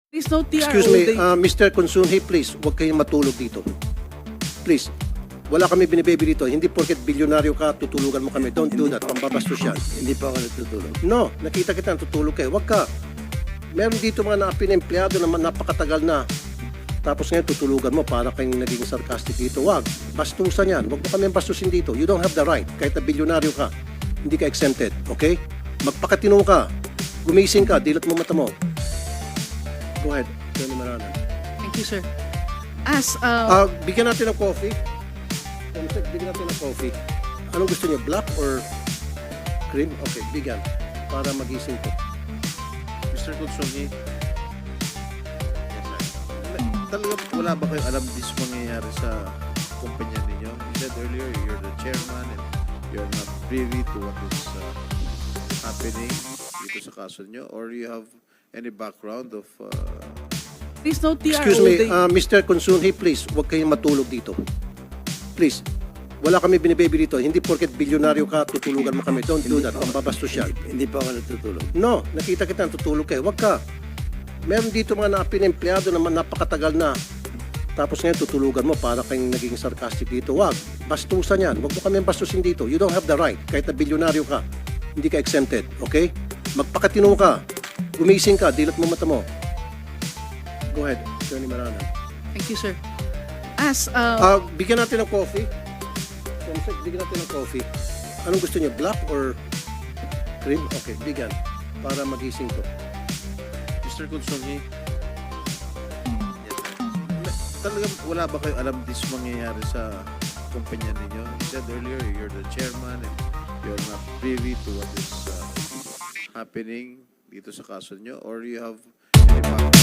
Please no TR Excuse all me, day. Mr. Consunhi, please, huwag kayong matulog dito. Please. Wala kami binibaby dito. Hindi porket bilyonaryo ka, tutulugan mo kami. Don't do that. Pambabastos yan. Hindi pa ako natutulog. No, nakita kita, tutulog kayo. Huwag ka. Meron dito mga naapin na empleyado na napakatagal na. Tapos ngayon tutulugan mo para kayong naging sarcastic dito. Huwag. Bastusan yan. Huwag mo kami bastusin dito. You don't have the right. Kahit na bilyonaryo ka, hindi ka exempted. Okay? Magpakatino ka. Gumising ka. Dilat mo mata mo. Go ahead. Attorney Maranan. Thank you, sir. As, Bigyan natin ng coffee. Bigyan natin ng coffee. Anong gusto niyo? Black or cream? Okay, bigyan. Para magising ko. Mr. Consungi, talagang wala ba kayong alam this mangyayari sa kumpanya ninyo? You said earlier you're the chairman and you're not privy to what is happening dito sa kaso nyo, or you have any background of please no TR Excuse all me, day. Mr. Consunhi, please, huwag kayong matulog dito. Please. Wala kami binibaby dito. Hindi porket bilyonaryo ka, tutulugan mo kami. Don't do that. Pambabastos yan. hindi pa ako natutulog. No, nakita kita, tutulog kayo. Huwag ka. Meron dito mga naapin na empleyado na napakatagal na. Tapos ngayon tutulugan mo para kayong naging sarcastic dito. Huwag. Bastusan yan. Huwag mo kami bastusin dito. You don't have the right. Kahit na bilyonaryo ka, hindi ka exempted. Okay? Magpakatino ka. Gumising ka. Dilat mo mata mo. Go ahead. Attorney Maranan. Thank you, sir. As, Bigyan natin ng coffee. Bigyan natin ng coffee. Anong gusto niyo? Black or cream? Okay, bigyan. Para magising ko. Mr. Consungi, talagang wala ba kayong alam this mangyayari sa kumpanya ninyo? You said earlier you're the chairman and you're not privy to what is happening dito sa kaso nyo, or you have any background